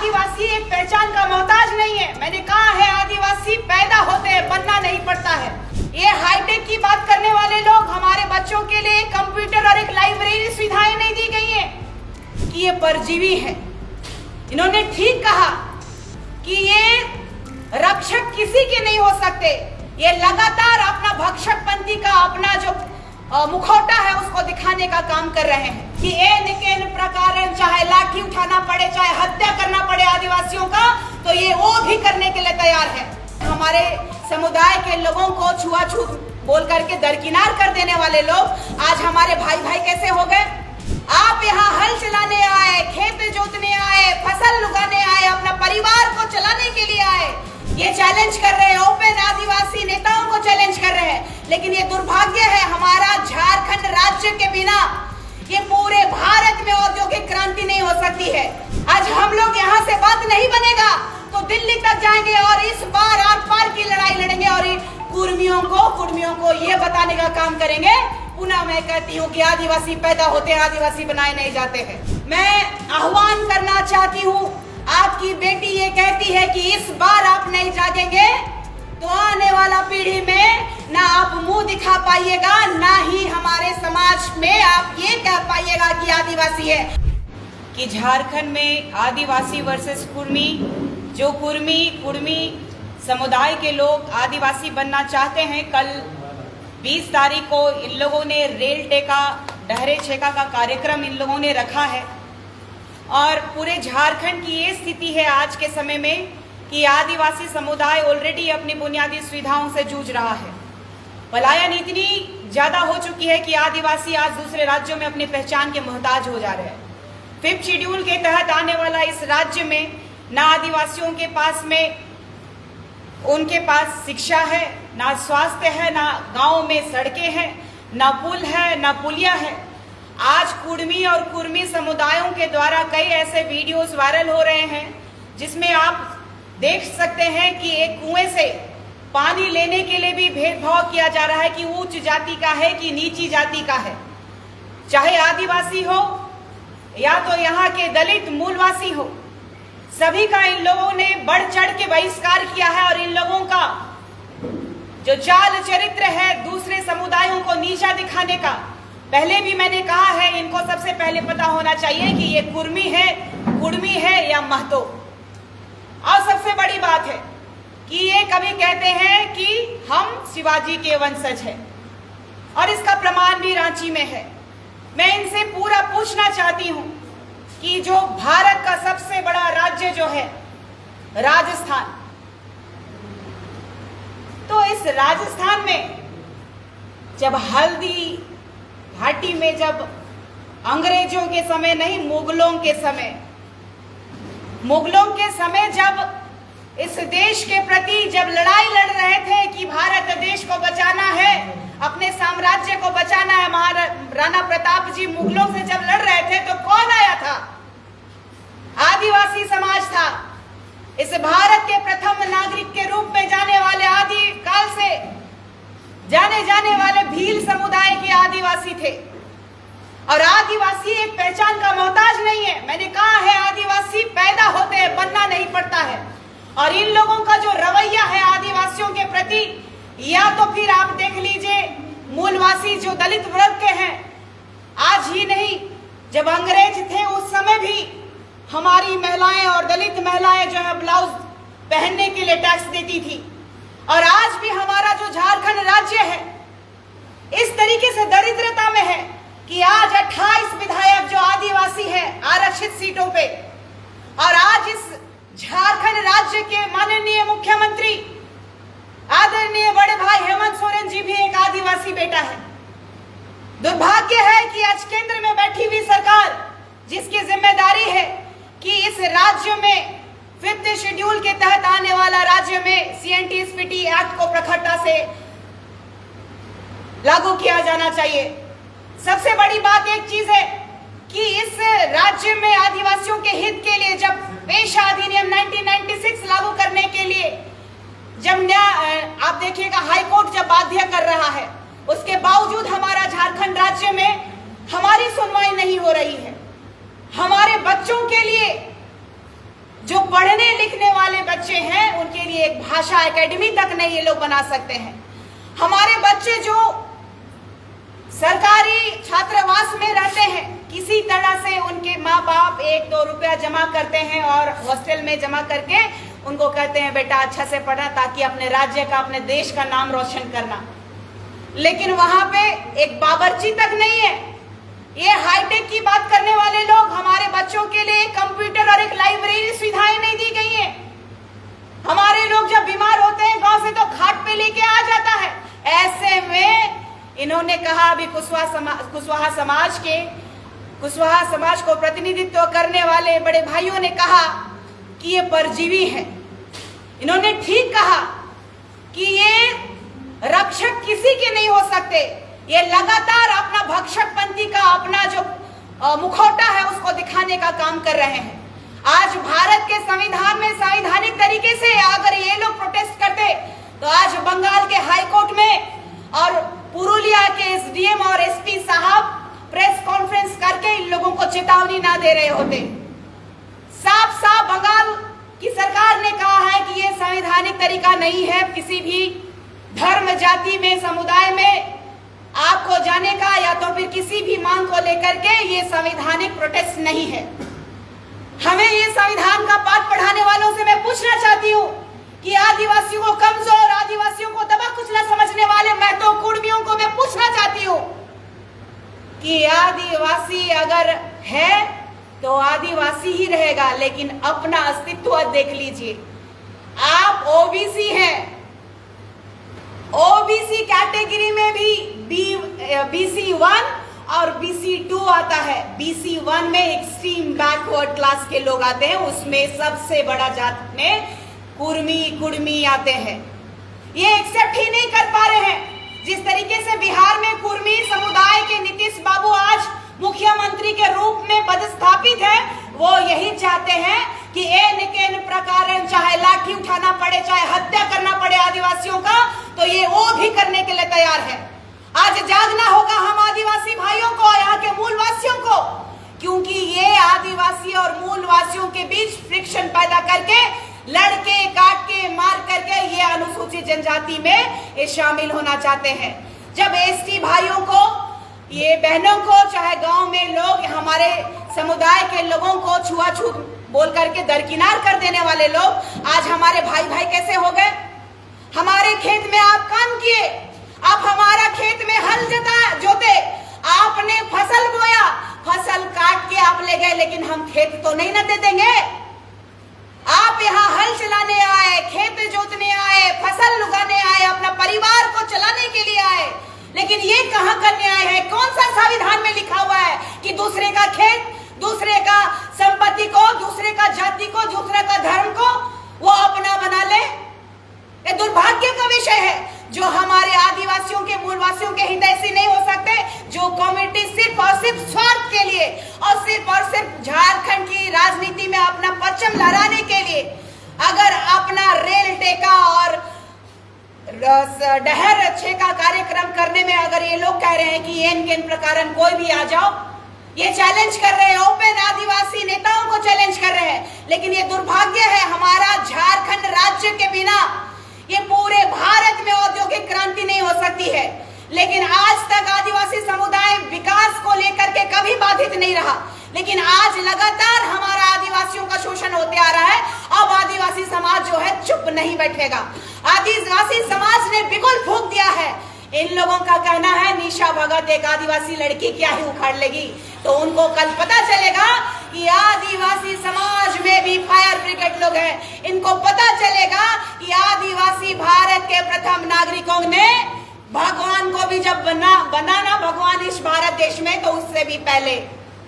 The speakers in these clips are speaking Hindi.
आदिवासी एक पहचान का मोहताज नहीं है। मैंने कहा है आदिवासी पैदा होते हैं, बनना नहीं पड़ता है। ये हाईटेक की बात करने वाले लोग हमारे बच्चों के लिए कंप्यूटर और एक लाइब्रेरी सुविधाएं नहीं दी गई है कि ये परजीवी है। इन्होंने ठीक कहा कि ये रक्षक किसी के नहीं हो सकते। ये लगातार अपना भक्षकपंथी का अपना जो मुखौटा है उसको दिखाने का काम कर रहे हैं कि इन प्रकार चाहे लाठी उठाना पड़े, चाहे हत्या करना पड़े आदिवासियों का, तो ये वो भी करने के लिए तैयार है। हमारे समुदाय के लोगों को छुआछूत बोल करके दरकिनार कर देने वाले लोग आज हमारे भाई भाई कैसे हो गए। आप यहाँ हल चलाने आए, खेत जोतने आए, फसल उगाने आए, अपना परिवार को चलाने के लिए आए, ये चैलेंज कर रहे हैं, ओपन आदिवासी नेताओं को चैलेंज कर रहे हैं। लेकिन ये दुर्भाग्य है, हमारा झारखंड राज्य के बिना ये पूरे भारत में औद्योगिक क्रांति नहीं हो सकती है। आज हम लोग यहाँ से बात नहीं बनेगा तो दिल्ली तक जाएंगे और इस बार आर पार की लड़ाई लड़ेंगे और कुर्मियों को ये बताने का काम करेंगे। पुनः मैं कहती हूँ कि आदिवासी पैदा होते हैं, आदिवासी बनाए नहीं जाते हैं। मैं आह्वान करना चाहती हूँ, आपकी बेटी ये कहती है कि इस बार आप नहीं जागेंगे तो आने वाला पीढ़ी में ना आप मुंह दिखा पाइएगा, ना ही हमारे समाज में आप ये कह पाइएगा कि आदिवासी है। कि झारखंड में आदिवासी वर्सेस कुर्मी, जो कुर्मी समुदाय के लोग आदिवासी बनना चाहते हैं, कल 20 तारीख को इन लोगों ने रेल टेका, डहरे छेका का कार्यक्रम इन लोगों ने रखा है। और पूरे झारखंड की ये स्थिति है आज के समय में कि आदिवासी समुदाय ऑलरेडी अपनी बुनियादी सुविधाओं से जूझ रहा है। पलायन इतनी ज़्यादा हो चुकी है कि आदिवासी आज दूसरे राज्यों में अपनी पहचान के मोहताज हो जा रहे हैं। 5th शेड्यूल के तहत आने वाला इस राज्य में ना आदिवासियों के पास में उनके पास शिक्षा है, ना स्वास्थ्य है, ना गाँव में सड़कें हैं, ना पुल है, ना पुलिया है। आज कुर्मी समुदायों के द्वारा कई ऐसे वीडियोस वायरल हो रहे हैं जिसमें आप देख सकते हैं कि एक कुएं से पानी लेने के लिए भी भेदभाव किया जा रहा है कि उच्च जाति का है कि नीची जाति का है। चाहे आदिवासी हो या तो यहाँ के दलित मूलवासी हो, सभी का इन लोगों ने बढ़ चढ़ के बहिष्कार किया है। और इन लोगों का जो चाल चरित्र है दूसरे समुदायों को नीचा दिखाने का, पहले भी मैंने कहा है, इनको सबसे पहले पता होना चाहिए कि ये कुर्मी है या महतो। और सबसे बड़ी बात है कि ये कभी कहते हैं कि हम शिवाजी के वंशज हैं और इसका प्रमाण भी रांची में है। मैं इनसे पूरा पूछना चाहती हूँ कि जो भारत का सबसे बड़ा राज्य जो है राजस्थान, तो इस राजस्थान में जब हल्दी घाटी में, जब अंग्रेजों के समय नहीं, मुगलों के समय जब इस देश के प्रति जब लड़ाई लड़ रहे थे कि भारत देश को बचाना है, अपने साम्राज्य को बचाना है, महाराणा प्रताप जी मुगलों से जब लड़ रहे थे तो कौन आया था? आदिवासी समाज था। इस भारत के प्रथम नागरिक के रूप में जाने वाले आदि काल से जाने जाने वाले भील समुदाय के आदिवासी थे। और आदिवासी एक पहचान का मोहताज नहीं है। मैंने कहा है आदिवासी पैदा होते हैं, बनना नहीं पड़ता है। और इन लोगों का जो रवैया है आदिवासियों के प्रति, या तो फिर आप देख लीजिए मूलवासी जो दलित वर्ग के हैं, आज ही नहीं जब अंग्रेज थे उस समय भी हमारी महिलाएं और दलित महिलाएं जो है ब्लाउज पहनने के लिए टैक्स देती थी। और आज भी हमारा जो झारखंड राज्य है इस तरीके से दरिद्रता में है कि आज 28 विधायक जो आदिवासी है आरक्षित सीटों पे, और आज इस झारखंड राज्य के माननीय मुख्यमंत्री आदरणीय बड़े भाई हेमंत सोरेन जी भी एक आदिवासी बेटा है। दुर्भाग्य है कि आज केंद्र में बैठी हुई सरकार, जिसकी जिम्मेदारी है कि इस राज्य में 5th शेड्यूल के तहत आने वाला राज्य में CNT-SPT एक्ट को प्रखरता से लागू किया जाना चाहिए। सबसे बड़ी बात एक चीज है कि इस राज्य में आदिवासियों के हित के लिए जब पेशा अधिनियम 1996 लागू करने के लिए जब आप देखिएगा हाईकोर्ट जब बाध्य कर रहा है, उसके बावजूद हमारा झारखंड राज्य में हमारी सुनवाई नहीं हो रही है। हमारे बच्चों के लिए जो पढ़ने लिखने वाले बच्चे हैं उनके लिए एक भाषा एकेडमी तक नहीं ये लोग बना सकते हैं। हमारे बच्चे जो सरकारी छात्रावास में रहते हैं, किसी तरह से उनके माँ बाप 1-2 रुपया जमा करते हैं और हॉस्टल में जमा करके उनको कहते हैं बेटा अच्छा से पढ़ना ताकि अपने राज्य का, अपने देश का नाम रोशन करना। लेकिन वहां पे एक बावर्ची तक नहीं है। ये हाईटेक की बात करने वाले लोग हमारे बच्चों के लिए कंप्यूटर और एक लाइब्रेरी सुविधाएं नहीं दी गई है। हमारे लोग जब बीमार होते हैं गांव से तो खाट पे लेके आ जाता है। ऐसे में इन्होंने कहा, अभी कुशवाहा समाज को प्रतिनिधित्व करने वाले बड़े भाइयों ने कहा कि ये परजीवी है। इन्होंने ठीक कहा कि ये रक्षक किसी के नहीं हो सकते। ये लगातार अपना भक्षकपंथी का अपना जो मुखौटा है उसको दिखाने का काम कर रहे हैं। आज भारत के संविधान में संवैधानिक तरीके से अगर ये लोग प्रोटेस्ट करते तो आज बंगाल के हाई कोर्ट में और पुरुलिया के एसडीएम और एसपी साहब प्रेस कॉन्फ्रेंस करके इन लोगों को चेतावनी ना दे रहे होते। साफ साफ बंगाल की सरकार ने कहा है कि ये संवैधानिक तरीका नहीं है किसी भी धर्म, जाति में, समुदाय में आपको जाने का या तो फिर किसी भी मांग को लेकर के ये संवैधानिक प्रोटेस्ट नहीं है। हमें ये संविधान का पाठ पढ़ाने वालों से मैं पूछना चाहती हूँ कि आदिवासियों को कमजोर, आदिवासियों को दबा कुचला समझने वाले महतो कुर्मियों को मैं पूछना चाहती हूँ कि आदिवासी अगर है तो आदिवासी ही रहेगा, लेकिन अपना अस्तित्व देख लीजिए। आप ओबीसी हैं, ओबीसी कैटेगरी में भी BC1 और BC2 आता है। BC1 में एक्सट्रीम बैकवर्ड क्लास के लोग आते हैं, उसमें सबसे बड़ा जात में कुर्मी आते हैं। ये एक्सेप्ट ही नहीं कर पा रहे हैं। जिस तरीके से बिहार में कुर्मी समुदाय के नीतीश बाबू आज मुख्यमंत्री के रूप में पदस्थापित है, वो यही चाहते हैं कि एन प्रकार चाहे लाठी उठाना पड़े, चाहे हत्या करना पड़े आदिवासियों का, तो ये वो भी करने के लिए तैयार है। आज जागना होगा हम आदिवासी भाइयों को, यहाँ के मूलवासियों को, क्योंकि ये आदिवासी और मूलवासियों के बीच फ्रिक्शन पैदा करके, लड़के काट के, मार करके ये अनुसूचित जनजाति में ये शामिल होना चाहते हैं। जब एसटी भाइयों को, ये बहनों को, चाहे गांव में लोग हमारे समुदाय के लोगों को छुआछूत बोल करके दरकिनार कर देने वाले लोग आज हमारे भाई भाई कैसे हो गए। हमारे खेत में आप काम किए, आप हमारा खेत में हल जोते, आपने फसल बोया, फसल काट के आप ले गए, लेकिन हम खेत तो नहीं न दे देंगे। आप यहाँ हल चलाने आए, खेत जोतने आए, फसल उगाने आए, अपना परिवार को चलाने के लिए आए, लेकिन ये कहाँ का न्याय है? कौन सा संविधान में लिखा हुआ है कि दूसरे का खेत, दूसरे का संपत्ति को, दूसरे का जाति को, दूसरे का धर्म को वो अपना बना ले? ये दुर्भाग्य का विषय है। जो हमारे आदिवासियों के, मूलवासियों के हितैषी नहीं हो सकते, जो कम्युनिटी सिर्फ और सिर्फ स्वार्थ के लिए और सिर्फ झारखंड की राजनीति में अपना परचम लहराने के लिए अगर अपना रेल टेका और डहर अच्छे का कार्यक्रम करने में अगर ये लोग कह रहे हैं कि एन प्रकार कोई भी आ जाओ, ये चैलेंज कर रहे हैं, ओपन आदिवासी नेताओं को चैलेंज कर रहे हैं, लेकिन ये दुर्भाग्य है हमारा झारखंड राज्य के बिना ये पूरे भारत में औद्योगिक क्रांति नहीं हो सकती है। लेकिन आज तक आदिवासी समुदाय विकास को लेकर के कभी बाधित नहीं रहा, लेकिन आज लगातार हमारा आदिवासियों का शोषण होते आ रहा है। अब आदिवासी समाज जो है चुप नहीं बैठेगा। आदिवासी समाज ने बिगुल फूंक दिया है। इन लोगों का कहना है निशा भगत एक आदिवासी लड़की क्या ही उखाड़ लेगी, तो उनको कल पता चलेगा कि आदिवासी समाज में भी फायर ब्रिगेड लोग हैं। इनको पता चलेगा कि आदिवासी भारत के प्रथम नागरिकों ने भगवान को भी जब बनाना भगवान इस भारत देश में, तो उससे भी पहले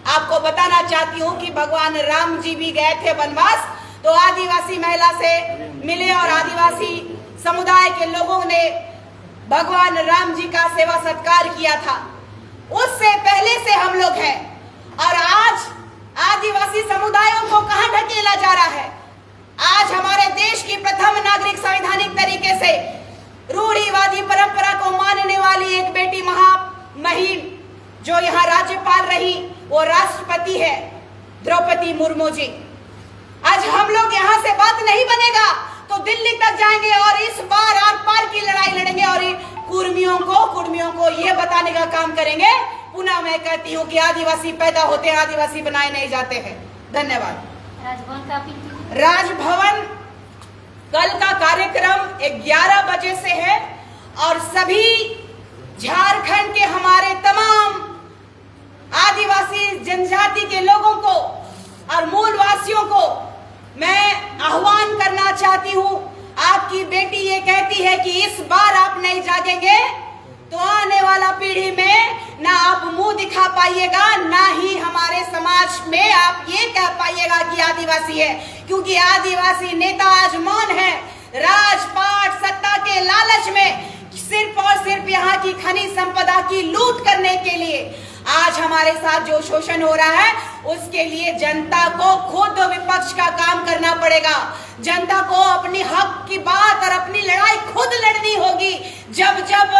आपको बताना चाहती हूँ कि भगवान राम जी भी गए थे वनवास, तो आदिवासी महिला से मिले और आदिवासी समुदाय के लोगों ने भगवान राम जी का सेवा सत्कार किया था। उससे पहले से हम लोग हैं, और आज आदिवासी समुदायों को कहां ढकेला जा रहा है? आज हमारे देश की प्रथम नागरिक संवैधानिक तरीके से रूढ़िवादी परंपरा को मानने वाली एक बेटी महामहिम जो यहाँ राज्यपाल रही, वो राष्ट्रपति है द्रौपदी मुर्मू जी। आज हम लोग यहाँ से बात नहीं बनेगा तो दिल्ली तक जाएंगे और इस बार आर पार की लड़ाई लड़ेंगे और कुर्मियों को ये बताने का काम करेंगे। पुनः मैं कहती हूँ कि आदिवासी पैदा होते हैं, आदिवासी बनाए नहीं जाते हैं। धन्यवाद। राजभवन कल का कार्यक्रम 11 बजे से है और सभी झारखंड के हमारे तमाम आदिवासी जनजाति के लोगों को और मूलवासियों को मैं आह्वान करना चाहती हूँ। आपकी बेटी ये कहती है कि इस बार आप नहीं जागेंगे तो आने वाला पीढ़ी में ना आप मुंह दिखा पाइएगा, ना ही हमारे समाज में आप ये कह पाइएगा कि आदिवासी है, क्योंकि आदिवासी नेता आज मौन है। राजपाट सत्ता के लालच में सिर्फ और सिर्फ यहाँ की खनिज संपदा की लूट करने के लिए आज हमारे साथ जो शोषण हो रहा है उसके लिए जनता को खुद विपक्ष का काम करना पड़ेगा। जनता को अपनी हक की बात और अपनी लड़ाई खुद लड़नी होगी। जब जब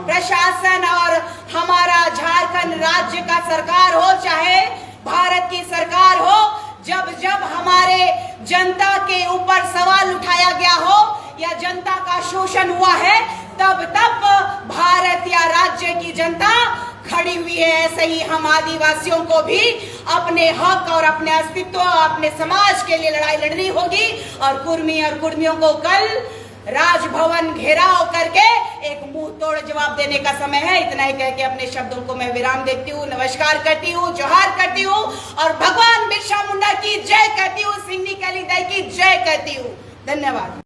प्रशासन और हमारा झारखंड राज्य का सरकार हो चाहे भारत की सरकार हो, जब जब हमारे जनता के ऊपर सवाल उठाया गया हो या जनता का शोषण हुआ है, तब तब भारत या राज्य की जनता खड़ी हुई है। ऐसे ही हम आदिवासियों को भी अपने हक और अपने अस्तित्व, अपने समाज के लिए लड़ाई लड़नी होगी और कुर्मियों को कल राजभवन घेराव करके एक मुंह तोड़ जवाब देने का समय है। इतना ही कह के अपने शब्दों को मैं विराम देती हूँ। नमस्कार करती हूँ, जोहार करती हूँ और भगवान बिरसा मुंडा की जय कहती हूँ, सिंधी कैली दाई की जय कहती हूँ। धन्यवाद।